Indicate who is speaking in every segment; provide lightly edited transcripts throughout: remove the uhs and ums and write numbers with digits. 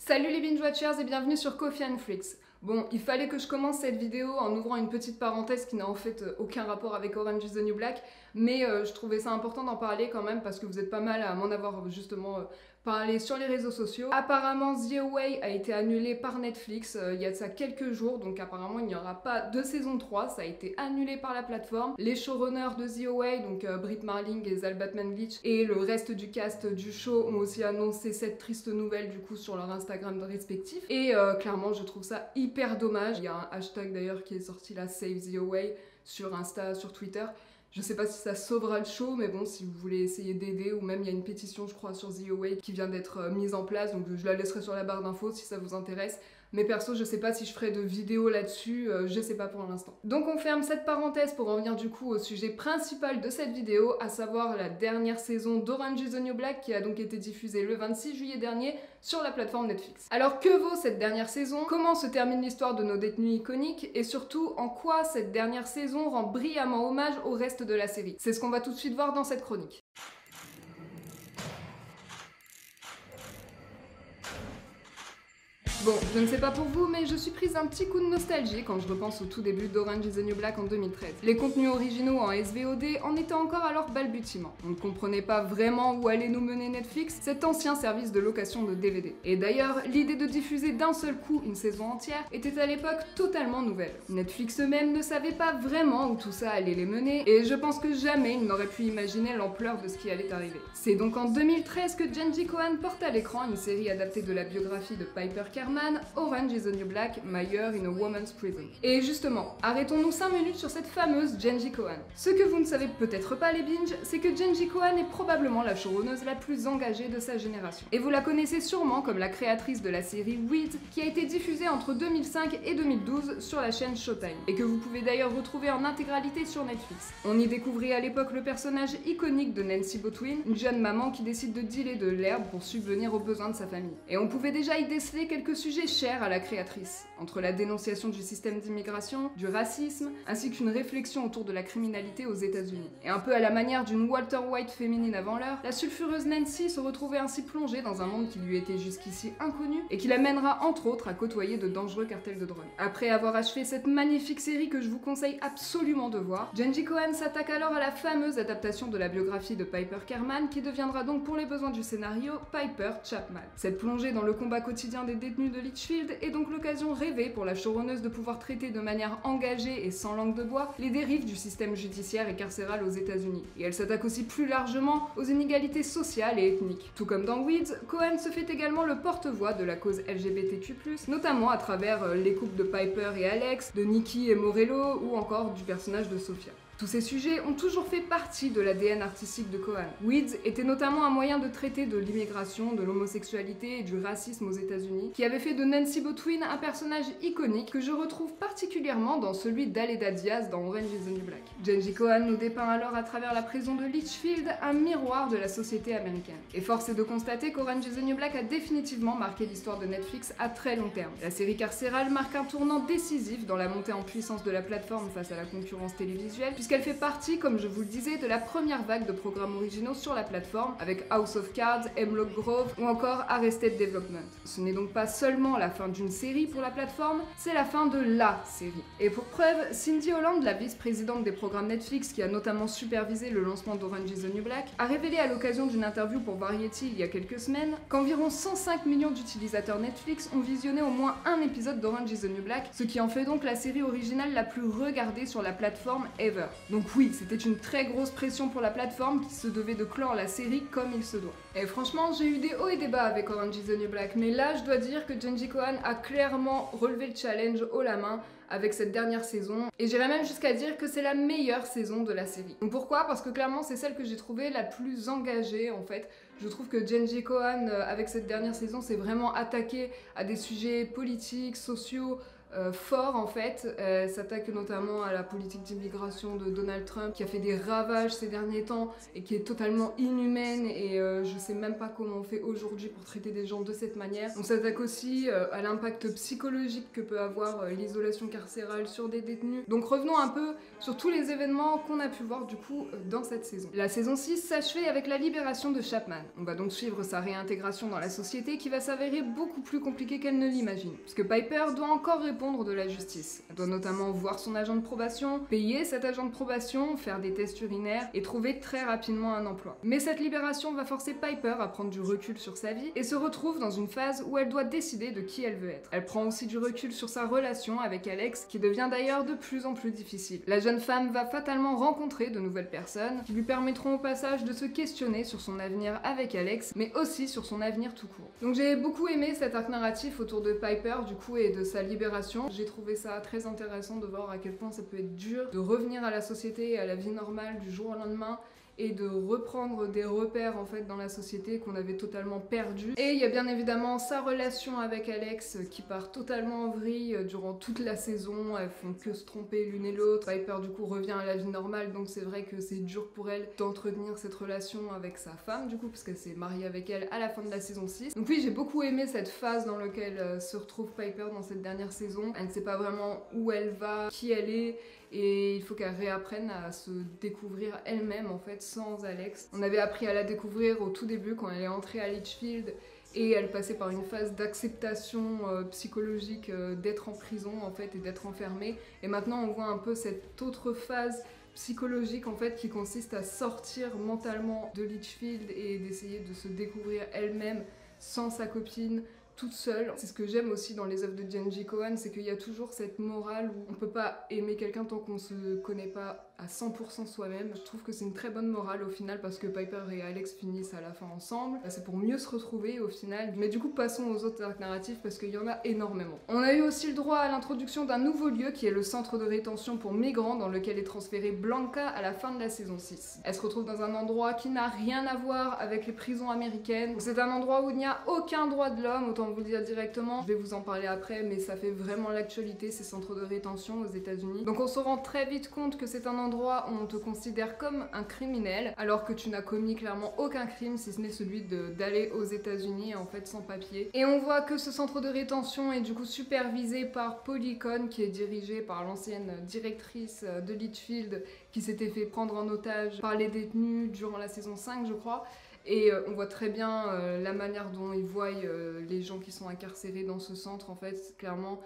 Speaker 1: Salut les binge watchers et bienvenue sur Coffee and Flix. Bon, il fallait que je commence cette vidéo en ouvrant une petite parenthèse qui n'a en fait aucun rapport avec Orange is the New Black, mais je trouvais ça important d'en parler quand même parce que vous êtes pas mal à m'en avoir justement parlé sur les réseaux sociaux. Apparemment The Away a été annulé par Netflix il y a de ça quelques jours, donc apparemment il n'y aura pas de saison 3, ça a été annulé par la plateforme. Les showrunners de The Away, donc Brit Marling et Zal Batman-Glitch, et le reste du cast du show ont aussi annoncé cette triste nouvelle du coup sur leur Instagram respectif, et clairement je trouve ça hyper dommage. Il y a un hashtag d'ailleurs qui est sorti là, Save The Away, sur Insta, sur Twitter. Je sais pas si ça sauvera le show, mais bon, si vous voulez essayer d'aider, ou même il y a une pétition, je crois, sur The Away qui vient d'être mise en place, donc je la laisserai sur la barre d'infos si ça vous intéresse. Mais perso, je sais pas si je ferai de vidéo là-dessus, je sais pas pour l'instant. Donc on ferme cette parenthèse pour en venir du coup au sujet principal de cette vidéo, à savoir la dernière saison d'Orange is the New Black qui a donc été diffusée le 26 juillet dernier sur la plateforme Netflix. Alors que vaut cette dernière saison? Comment se termine l'histoire de nos détenus iconiques? Et surtout, en quoi cette dernière saison rend brillamment hommage au reste de la série? C'est ce qu'on va tout de suite voir dans cette chronique. Bon, je ne sais pas pour vous, mais je suis prise d'un petit coup de nostalgie quand je repense au tout début d'Orange is the New Black en 2013. Les contenus originaux en SVOD en étaient encore à leur balbutiement. On ne comprenait pas vraiment où allait nous mener Netflix, cet ancien service de location de DVD. Et d'ailleurs, l'idée de diffuser d'un seul coup une saison entière était à l'époque totalement nouvelle. Netflix eux-mêmes ne savaient pas vraiment où tout ça allait les mener, et je pense que jamais ils n'auraient pu imaginer l'ampleur de ce qui allait arriver. C'est donc en 2013 que Jenji Kohan porte à l'écran une série adaptée de la biographie de Piper Kerman, Orange is the New Black, My Year in a Woman's Prison. Et justement, arrêtons-nous 5 minutes sur cette fameuse Jenji Kohan. Ce que vous ne savez peut-être pas les binges, c'est que Jenji Kohan est probablement la showrunneuse la plus engagée de sa génération. Et vous la connaissez sûrement comme la créatrice de la série Weeds, qui a été diffusée entre 2005 et 2012 sur la chaîne Showtime, et que vous pouvez d'ailleurs retrouver en intégralité sur Netflix. On y découvrait à l'époque le personnage iconique de Nancy Botwin, une jeune maman qui décide de dealer de l'herbe pour subvenir aux besoins de sa famille. Et on pouvait déjà y déceler quelques sujets chers à la créatrice, entre la dénonciation du système d'immigration, du racisme, ainsi qu'une réflexion autour de la criminalité aux États-Unis. Et un peu à la manière d'une Walter White féminine avant l'heure, la sulfureuse Nancy se retrouvait ainsi plongée dans un monde qui lui était jusqu'ici inconnu et qui l'amènera entre autres à côtoyer de dangereux cartels de drogue. Après avoir achevé cette magnifique série que je vous conseille absolument de voir, Jenji Kohan s'attaque alors à la fameuse adaptation de la biographie de Piper Kerman qui deviendra donc pour les besoins du scénario Piper Chapman. Cette plongée dans le combat quotidien des détenus de Litchfield est donc l'occasion rêvée pour la showrunneuse de pouvoir traiter de manière engagée et sans langue de bois les dérives du système judiciaire et carcéral aux États-Unis. Et elle s'attaque aussi plus largement aux inégalités sociales et ethniques. Tout comme dans Weeds, Kohan se fait également le porte-voix de la cause LGBTQ+, notamment à travers les couples de Piper et Alex, de Nikki et Morello, ou encore du personnage de Sophia. Tous ces sujets ont toujours fait partie de l'ADN artistique de Kohan. Weeds était notamment un moyen de traiter de l'immigration, de l'homosexualité et du racisme aux États-Unis, qui avait fait de Nancy Botwin un personnage iconique que je retrouve particulièrement dans celui d'Aleda Diaz dans Orange is the New Black. Jenji Kohan nous dépeint alors à travers la prison de Litchfield un miroir de la société américaine. Et force est de constater qu'Orange is the New Black a définitivement marqué l'histoire de Netflix à très long terme. La série carcérale marque un tournant décisif dans la montée en puissance de la plateforme face à la concurrence télévisuelle, puisqu'elle fait partie, comme je vous le disais, de la première vague de programmes originaux sur la plateforme, avec House of Cards, Hemlock Grove ou encore Arrested Development. Ce n'est donc pas seulement la fin d'une série pour la plateforme, c'est la fin de LA série. Et pour preuve, Cindy Holland, la vice-présidente des programmes Netflix qui a notamment supervisé le lancement d'Orange is the New Black, a révélé à l'occasion d'une interview pour Variety il y a quelques semaines qu'environ 105 millions d'utilisateurs Netflix ont visionné au moins un épisode d'Orange is the New Black, ce qui en fait donc la série originale la plus regardée sur la plateforme ever. Donc oui, c'était une très grosse pression pour la plateforme qui se devait de clore la série comme il se doit. Et franchement, j'ai eu des hauts et des bas avec Orange is the New Black, mais là je dois dire que Jenji Kohan a clairement relevé le challenge haut la main avec cette dernière saison, et j'irais même jusqu'à dire que c'est la meilleure saison de la série. Donc pourquoi? Parce que clairement c'est celle que j'ai trouvée la plus engagée en fait. Je trouve que Jenji Kohan avec cette dernière saison s'est vraiment attaqué à des sujets politiques, sociaux, fort en fait. Elle s'attaque notamment à la politique d'immigration de Donald Trump qui a fait des ravages ces derniers temps et qui est totalement inhumaine et je sais même pas comment on fait aujourd'hui pour traiter des gens de cette manière. On s'attaque aussi à l'impact psychologique que peut avoir l'isolation carcérale sur des détenus. Donc revenons un peu sur tous les événements qu'on a pu voir du coup dans cette saison. La saison 6 s'achevait avec la libération de Chapman. On va donc suivre sa réintégration dans la société qui va s'avérer beaucoup plus compliquée qu'elle ne l'imagine. Puisque Piper doit encore répondre de la justice. Elle doit notamment voir son agent de probation, payer cet agent de probation, faire des tests urinaires et trouver très rapidement un emploi. Mais cette libération va forcer Piper à prendre du recul sur sa vie et se retrouve dans une phase où elle doit décider de qui elle veut être. Elle prend aussi du recul sur sa relation avec Alex qui devient d'ailleurs de plus en plus difficile. La jeune femme va fatalement rencontrer de nouvelles personnes qui lui permettront au passage de se questionner sur son avenir avec Alex mais aussi sur son avenir tout court. Donc j'ai beaucoup aimé cet arc narratif autour de Piper du coup et de sa libération. J'ai trouvé ça très intéressant de voir à quel point ça peut être dur de revenir à la société et à la vie normale du jour au lendemain et de reprendre des repères en fait dans la société qu'on avait totalement perdus. Et il y a bien évidemment sa relation avec Alex qui part totalement en vrille durant toute la saison, elles font que se tromper l'une et l'autre. Piper du coup revient à la vie normale donc c'est vrai que c'est dur pour elle d'entretenir cette relation avec sa femme du coup parce qu'elle s'est mariée avec elle à la fin de la saison 6. Donc oui, j'ai beaucoup aimé cette phase dans laquelle se retrouve Piper dans cette dernière saison. Elle ne sait pas vraiment où elle va, qui elle est et il faut qu'elle réapprenne à se découvrir elle-même en fait sans Alex. On avait appris à la découvrir au tout début quand elle est entrée à Litchfield et elle passait par une phase d'acceptation psychologique d'être en prison en fait et d'être enfermée. Et maintenant on voit un peu cette autre phase psychologique en fait qui consiste à sortir mentalement de Litchfield et d'essayer de se découvrir elle-même sans sa copine, toute seule. C'est ce que j'aime aussi dans les œuvres de Jenji Kohan, c'est qu'il y a toujours cette morale où on peut pas aimer quelqu'un tant qu'on se connaît pas à 100% soi-même. Je trouve que c'est une très bonne morale au final parce que Piper et Alex finissent à la fin ensemble. C'est pour mieux se retrouver au final. Mais du coup passons aux autres arcs narratifs parce qu'il y en a énormément. On a eu aussi le droit à l'introduction d'un nouveau lieu qui est le centre de rétention pour migrants dans lequel est transférée Blanca à la fin de la saison 6. Elle se retrouve dans un endroit qui n'a rien à voir avec les prisons américaines. C'est un endroit où il n'y a aucun droit de l'homme, autant vous le dire directement. Je vais vous en parler après mais ça fait vraiment l'actualité ces centres de rétention aux États-Unis. Donc on se rend très vite compte que c'est un endroit où on te considère comme un criminel alors que tu n'as commis clairement aucun crime si ce n'est celui d'aller aux États-Unis en fait sans papier. Et on voit que ce centre de rétention est du coup supervisé par Polly Conn qui est dirigée par l'ancienne directrice de Litchfield qui s'était fait prendre en otage par les détenus durant la saison 5 je crois. Et on voit très bien la manière dont ils voient les gens qui sont incarcérés dans ce centre en fait clairement.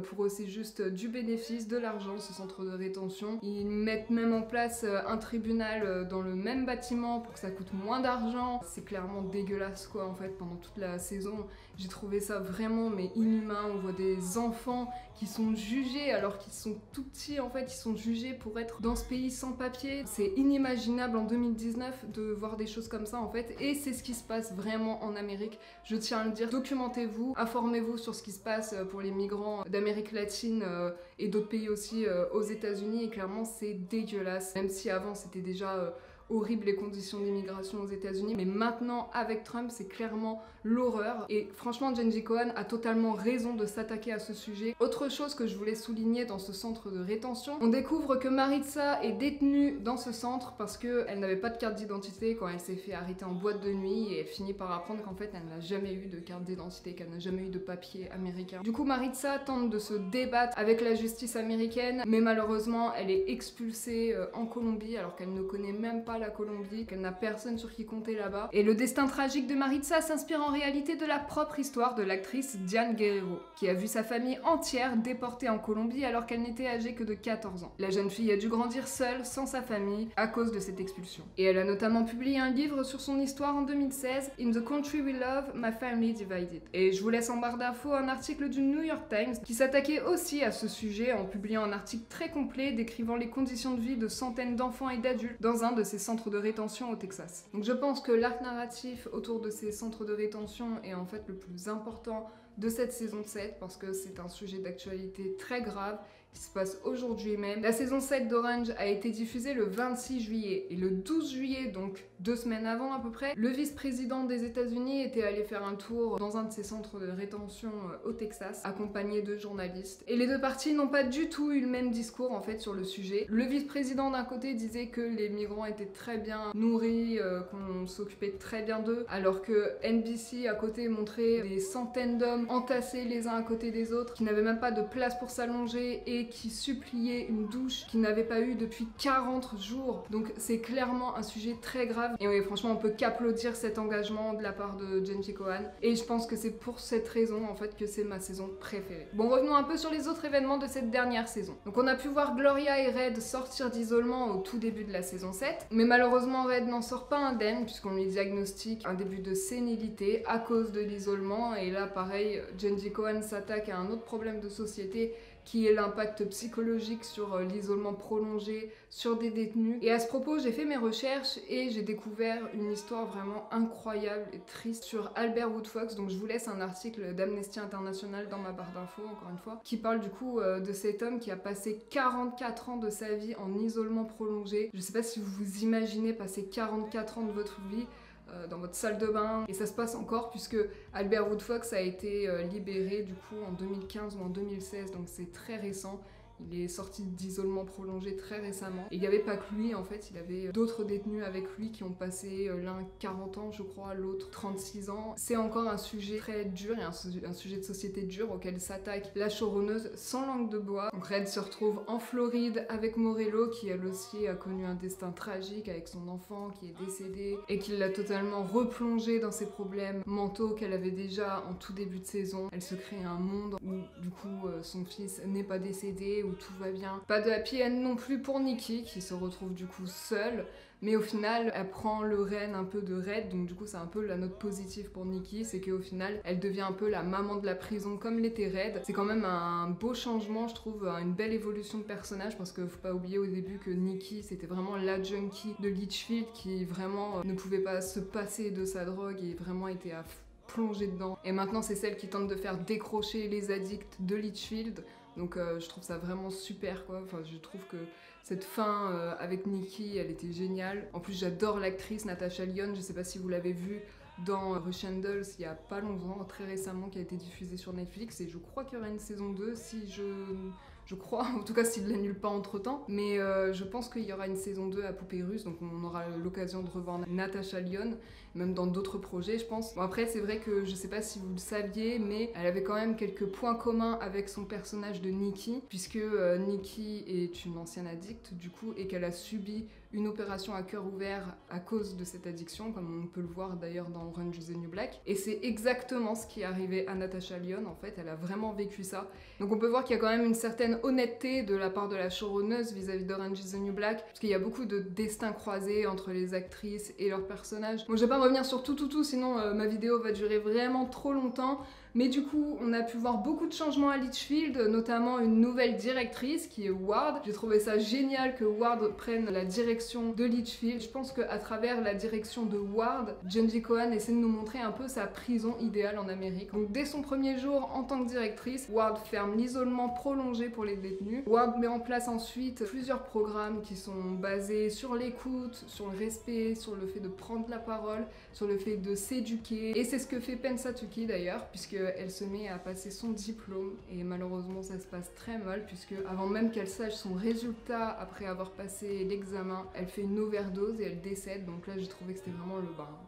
Speaker 1: Pour eux c'est juste du bénéfice, de l'argent ce centre de rétention. Ils mettent même en place un tribunal dans le même bâtiment pour que ça coûte moins d'argent. C'est clairement dégueulasse quoi en fait pendant toute la saison. J'ai trouvé ça vraiment mais inhumain. On voit des enfants qui sont jugés alors qu'ils sont tout petits en fait. Ils sont jugés pour être dans ce pays sans papier. C'est inimaginable en 2019 de voir des choses comme ça en fait. Et c'est ce qui se passe vraiment en Amérique. Je tiens à le dire, documentez-vous, informez-vous sur ce qui se passe pour les migrants d'Amérique latine et d'autres pays aussi aux États-Unis et clairement c'est dégueulasse. Même si avant c'était déjà horrible les conditions d'immigration aux États-Unis, mais maintenant avec Trump c'est clairement l'horreur et franchement Jenji Kohan a totalement raison de s'attaquer à ce sujet. Autre chose que je voulais souligner dans ce centre de rétention, on découvre que Maritza est détenue dans ce centre parce qu'elle n'avait pas de carte d'identité quand elle s'est fait arrêter en boîte de nuit et elle finit par apprendre qu'en fait elle n'a jamais eu de carte d'identité, qu'elle n'a jamais eu de papier américain. Du coup Maritza tente de se débattre avec la justice américaine mais malheureusement elle est expulsée en Colombie alors qu'elle ne connaît même pas la Colombie, qu'elle n'a personne sur qui compter là-bas. Et le destin tragique de Maritza s'inspire en réalité de la propre histoire de l'actrice Diane Guerrero, qui a vu sa famille entière déportée en Colombie alors qu'elle n'était âgée que de 14 ans. La jeune fille a dû grandir seule, sans sa famille, à cause de cette expulsion. Et elle a notamment publié un livre sur son histoire en 2016, In the Country We Love, My Family Divided. Et je vous laisse en barre d'infos un article du New York Times qui s'attaquait aussi à ce sujet en publiant un article très complet décrivant les conditions de vie de centaines d'enfants et d'adultes dans un de ces centres de rétention au Texas. Donc je pense que l'arc narratif autour de ces centres de rétention est en fait le plus important de cette saison 7 parce que c'est un sujet d'actualité très grave qui se passe aujourd'hui même. La saison 7 d'Orange a été diffusée le 26 juillet et le 12 juillet, donc 2 semaines avant à peu près, le vice-président des États-Unis était allé faire un tour dans un de ses centres de rétention au Texas, accompagné de journalistes. Et les deux parties n'ont pas du tout eu le même discours en fait sur le sujet. Le vice-président d'un côté disait que les migrants étaient très bien nourris, qu'on s'occupait très bien d'eux, alors que NBC à côté montrait des centaines d'hommes entassés les uns à côté des autres, qui n'avaient même pas de place pour s'allonger et qui suppliaient une douche qu'ils n'avaient pas eu depuis 40 jours. Donc c'est clairement un sujet très grave. Et oui, franchement, on peut qu'applaudir cet engagement de la part de Jenji Kohan. Et je pense que c'est pour cette raison en fait que c'est ma saison préférée. Bon, revenons un peu sur les autres événements de cette dernière saison. Donc on a pu voir Gloria et Red sortir d'isolement au tout début de la saison 7. Mais malheureusement, Red n'en sort pas indemne puisqu'on lui diagnostique un début de sénilité à cause de l'isolement. Et là, pareil, Jenji Kohan s'attaque à un autre problème de société qui est l'impact psychologique sur l'isolement prolongé sur des détenus. Et à ce propos, j'ai fait mes recherches et j'ai découvert une histoire vraiment incroyable et triste sur Albert Woodfox. Donc je vous laisse un article d'Amnesty International dans ma barre d'infos, encore une fois, qui parle du coup de cet homme qui a passé 44 ans de sa vie en isolement prolongé. Je sais pas si vous vous imaginez passer 44 ans de votre vie dans votre salle de bain, et ça se passe encore puisque Albert Woodfox a été libéré du coup en 2015 ou en 2016, donc c'est très récent. Il est sorti d'isolement prolongé très récemment. Et il n'y avait pas que lui, en fait, il y avait d'autres détenus avec lui qui ont passé l'un 40 ans, je crois, l'autre 36 ans. C'est encore un sujet très dur et un sujet de société dur auquel s'attaque la showrunneuse sans langue de bois. Donc Red se retrouve en Floride avec Morello, qui elle aussi a connu un destin tragique avec son enfant qui est décédé et qui l'a totalement replongée dans ses problèmes mentaux qu'elle avait déjà en tout début de saison. Elle se crée un monde où, du coup, son fils n'est pas décédé, où tout va bien. Pas de happy end non plus pour Nikki qui se retrouve du coup seule, mais au final elle prend le règne un peu de Red, donc du coup c'est un peu la note positive pour Nikki, c'est qu'au final elle devient un peu la maman de la prison comme l'était Red. C'est quand même un beau changement, je trouve, une belle évolution de personnage, parce que faut pas oublier au début que Nikki c'était vraiment la junkie de Litchfield qui vraiment ne pouvait pas se passer de sa drogue et vraiment était à plonger dedans. Et maintenant c'est celle qui tente de faire décrocher les addicts de Litchfield. Donc je trouve ça vraiment super quoi, enfin je trouve que cette fin avec Nikki elle était géniale. En plus j'adore l'actrice Natasha Lyonne, je sais pas si vous l'avez vue dans Russian Dolls il y a pas longtemps, très récemment, qui a été diffusée sur Netflix, et je crois qu'il y aura une saison 2 si je crois, en tout cas s'il ne l'annule pas entre temps, mais je pense qu'il y aura une saison 2 à Poupée Russe, donc on aura l'occasion de revoir Natasha Lyonne, même dans d'autres projets je pense. Bon après c'est vrai que je sais pas si vous le saviez, mais elle avait quand même quelques points communs avec son personnage de Nikki, puisque Nikki est une ancienne addicte du coup, et qu'elle a subi une opération à cœur ouvert à cause de cette addiction, comme on peut le voir d'ailleurs dans Orange is the New Black. Et c'est exactement ce qui est arrivé à Natasha Lyonne, en fait, elle a vraiment vécu ça. Donc on peut voir qu'il y a quand même une certaine honnêteté de la part de la showrunneuse vis-à-vis d'Orange is the New Black, parce qu'il y a beaucoup de destins croisés entre les actrices et leurs personnages. Bon, je vais pas revenir sur tout, sinon ma vidéo va durer vraiment trop longtemps. Mais du coup, on a pu voir beaucoup de changements à Litchfield, notamment une nouvelle directrice qui est Ward. J'ai trouvé ça génial que Ward prenne la direction de Litchfield. Je pense qu'à travers la direction de Ward, Jenji Kohan essaie de nous montrer un peu sa prison idéale en Amérique. Donc dès son premier jour en tant que directrice, Ward ferme l'isolement prolongé pour les détenus. Ward met en place ensuite plusieurs programmes qui sont basés sur l'écoute, sur le respect, sur le fait de prendre la parole, sur le fait de s'éduquer. Et c'est ce que fait Pensatuki d'ailleurs, puisque elle se met à passer son diplôme, et malheureusement ça se passe très mal puisque avant même qu'elle sache son résultat après avoir passé l'examen, elle fait une overdose et elle décède. Donc là j'ai trouvé que c'était vraiment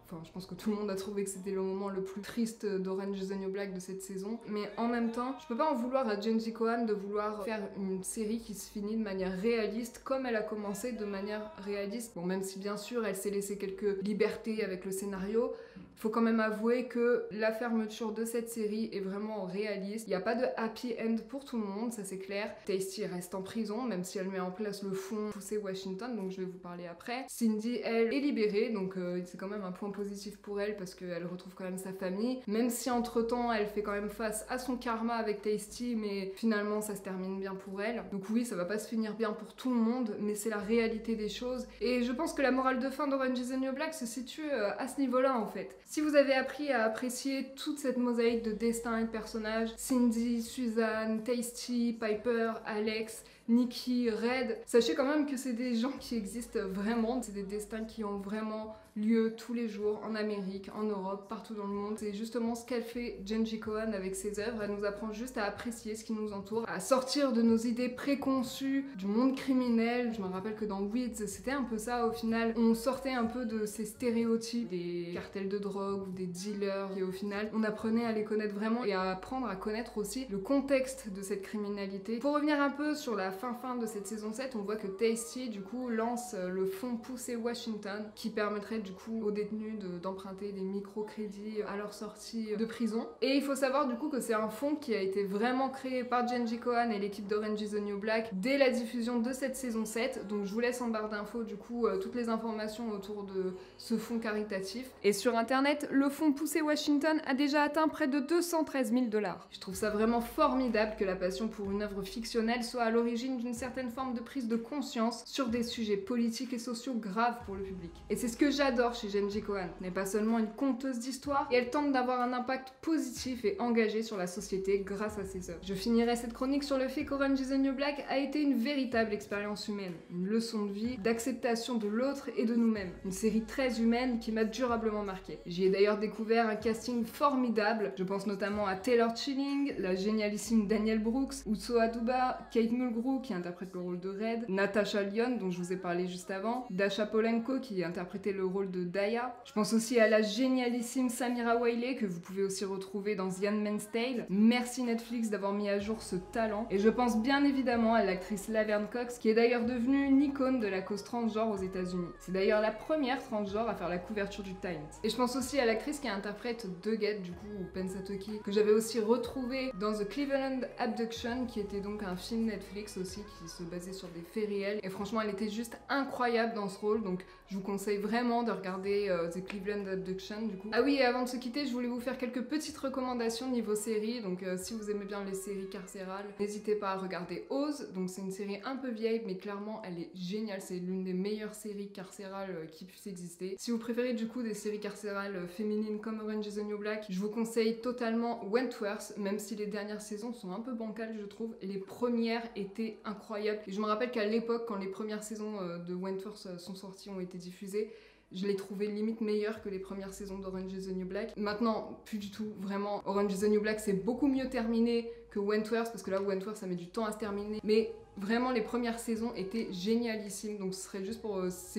Speaker 1: enfin je pense que tout le monde a trouvé que c'était le moment le plus triste d'Orange is the New Black de cette saison. Mais en même temps, je peux pas en vouloir à Jenji Kohan de vouloir faire une série qui se finit de manière réaliste comme elle a commencé de manière réaliste. Bon, même si bien sûr elle s'est laissé quelques libertés avec le scénario, il faut quand même avouer que la fermeture de cette série est vraiment réaliste. Il n'y a pas de happy end pour tout le monde, ça c'est clair. Tasty reste en prison, même si elle met en place le fond poussé Washington, donc je vais vous parler après. Cindy, elle, est libérée, donc c'est quand même un point positif pour elle parce qu'elle retrouve quand même sa famille. Même si entre temps elle fait quand même face à son karma avec Tasty, mais finalement ça se termine bien pour elle. Donc oui, ça va pas se finir bien pour tout le monde, mais c'est la réalité des choses. Et je pense que la morale de fin d'Orange is the New Black se situe à ce niveau-là en fait. 7. Si vous avez appris à apprécier toute cette mosaïque de destins et de personnages, Cindy, Suzanne, Tasty, Piper, Alex, Nikki, Red, sachez quand même que c'est des gens qui existent vraiment, c'est des destins qui ont vraiment lieu tous les jours en Amérique, en Europe, partout dans le monde. C'est justement ce qu'elle fait Jenji Kohan avec ses œuvres. Elle nous apprend juste à apprécier ce qui nous entoure, à sortir de nos idées préconçues du monde criminel. Je me rappelle que dans Weeds, c'était un peu ça au final. On sortait un peu de ces stéréotypes des cartels de drogue ou des dealers et au final, on apprenait à les connaître vraiment et à apprendre à connaître aussi le contexte de cette criminalité. Pour revenir un peu sur la fin de cette saison 7, on voit que Tasty du coup lance le fonds Poussé Washington qui permettrait du coup aux détenus d'emprunter des microcrédits à leur sortie de prison. Et il faut savoir du coup que c'est un fonds qui a été vraiment créé par Jenji Kohan et l'équipe d'Orange is the New Black dès la diffusion de cette saison 7. Donc je vous laisse en barre d'infos du coup toutes les informations autour de ce fonds caritatif. Et sur internet, le fonds Poussé Washington a déjà atteint près de 213 000 $. Je trouve ça vraiment formidable que la passion pour une œuvre fictionnelle soit à l'origine d'une certaine forme de prise de conscience sur des sujets politiques et sociaux graves pour le public. Et c'est ce que j'adore chez Jenji Kohan. Elle n'est pas seulement une conteuse d'histoire et elle tente d'avoir un impact positif et engagé sur la société grâce à ses œuvres. Je finirai cette chronique sur le fait qu'Orange is the New Black a été une véritable expérience humaine, une leçon de vie, d'acceptation de l'autre et de nous-mêmes. Une série très humaine qui m'a durablement marquée. J'y ai d'ailleurs découvert un casting formidable. Je pense notamment à Taylor Chilling, la génialissime Danielle Brooks, Utso Aduba, Kate Mulgrew qui interprète le rôle de Red, Natasha Lyonne dont je vous ai parlé juste avant, Dasha Polenko qui interprétait le rôle de Daya. Je pense aussi à la génialissime Samira Wiley que vous pouvez aussi retrouver dans The Handmaid's Tale. Merci Netflix d'avoir mis à jour ce talent. Et je pense bien évidemment à l'actrice Laverne Cox qui est d'ailleurs devenue une icône de la cause transgenre aux États-Unis. C'est d'ailleurs la première transgenre à faire la couverture du Times. Et je pense aussi à l'actrice qui interprète Duggett du coup, ou Pensatoki, que j'avais aussi retrouvé dans The Cleveland Abduction qui était donc un film Netflix aussi qui se basait sur des faits réels. Et franchement elle était juste incroyable dans ce rôle, donc je vous conseille vraiment de regarder The Cleveland Abduction du coup. Ah oui, et avant de se quitter, je voulais vous faire quelques petites recommandations niveau série. Donc si vous aimez bien les séries carcérales, n'hésitez pas à regarder Oz. Donc c'est une série un peu vieille, mais clairement elle est géniale. C'est l'une des meilleures séries carcérales qui puissent exister. Si vous préférez du coup des séries carcérales féminines comme Orange is the New Black, je vous conseille totalement Wentworth, même si les dernières saisons sont un peu bancales je trouve. Les premières étaient incroyables. Et je me rappelle qu'à l'époque, quand les premières saisons de Wentworth sont sorties, ont été diffusées, je l'ai trouvé limite meilleure que les premières saisons d'Orange is the New Black. Maintenant, plus du tout, vraiment. Orange is the New Black, c'est beaucoup mieux terminé que Wentworth, parce que là, Wentworth, ça met du temps à se terminer. Mais vraiment, les premières saisons étaient génialissimes. Donc, c'est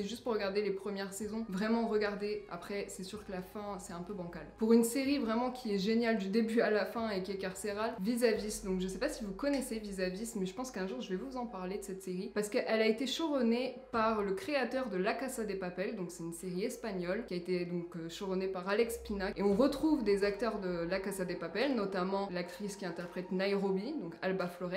Speaker 1: juste pour regarder les premières saisons. Vraiment regarder. Après, c'est sûr que la fin, c'est un peu bancal. Pour une série vraiment qui est géniale du début à la fin et qui est carcérale, Vis-a-Vis. Donc, je sais pas si vous connaissez Vis-a-Vis, mais je pense qu'un jour, je vais vous en parler de cette série. Parce qu'elle a été showrunnée par le créateur de La Casa de Papel. Donc, c'est une série espagnole qui a été donc showrunnée par Alex Pina. Et on retrouve des acteurs de La Casa de Papel, notamment l'actrice qui interprète Nairobi, donc Alba Flores,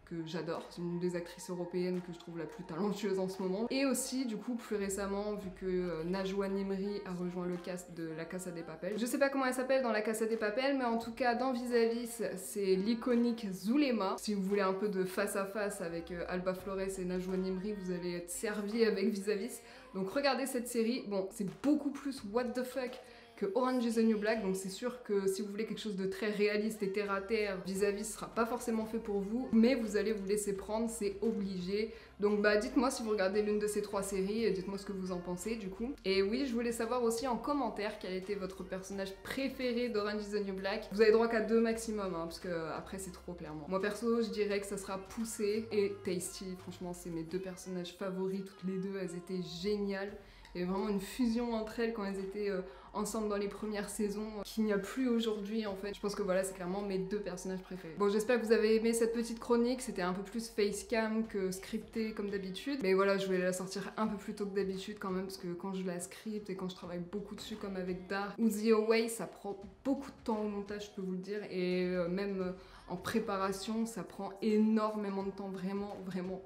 Speaker 1: que j'adore, c'est une des actrices européennes que je trouve la plus talentueuse en ce moment. Et aussi, du coup, plus récemment, vu que Najwa Nimri a rejoint le cast de La Casa de Papel. Je sais pas comment elle s'appelle dans La Casa de Papel, mais en tout cas, dans Vis-a-Vis, c'est l'iconique Zulema. Si vous voulez un peu de face à face avec Alba Flores et Najwa Nimri, vous allez être servi avec Vis-a-Vis. Donc regardez cette série. Bon, c'est beaucoup plus what the fuck que Orange is the New Black, donc c'est sûr que si vous voulez quelque chose de très réaliste et terre à terre, Vis-a-Vis sera pas forcément fait pour vous, mais vous allez vous laisser prendre, c'est obligé. Donc bah dites-moi si vous regardez l'une de ces trois séries, et dites-moi ce que vous en pensez du coup. Et oui, je voulais savoir aussi en commentaire quel était votre personnage préféré d'Orange is the New Black. Vous avez droit qu'à 2 maximum, hein, parce que après c'est trop clairement. Moi perso, je dirais que ça sera Poussé et Tasty. Franchement, c'est mes 2 personnages favoris, toutes les deux, elles étaient géniales. Il y avait vraiment une fusion entre elles quand elles étaient ensemble dans les premières saisons qu'il n'y a plus aujourd'hui en fait. Je pense que voilà, c'est clairement mes 2 personnages préférés. Bon, j'espère que vous avez aimé cette petite chronique. C'était un peu plus facecam que scripté comme d'habitude. Mais voilà, je voulais la sortir un peu plus tôt que d'habitude quand même, parce que quand je la scripte et quand je travaille beaucoup dessus comme avec Dark ou The Away, ça prend beaucoup de temps au montage, je peux vous le dire. Et même en préparation, ça prend énormément de temps, vraiment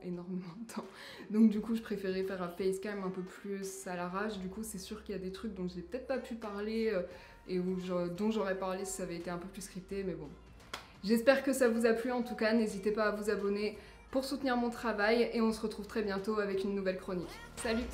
Speaker 1: énormément de temps. Donc du coup, je préférais faire un facecam un peu plus à l'arrache. Du coup, c'est sûr qu'il y a des trucs dont j'ai peut-être pas pu parler et dont j'aurais parlé si ça avait été un peu plus scripté, mais bon. J'espère que ça vous a plu en tout cas, n'hésitez pas à vous abonner pour soutenir mon travail et on se retrouve très bientôt avec une nouvelle chronique. Salut!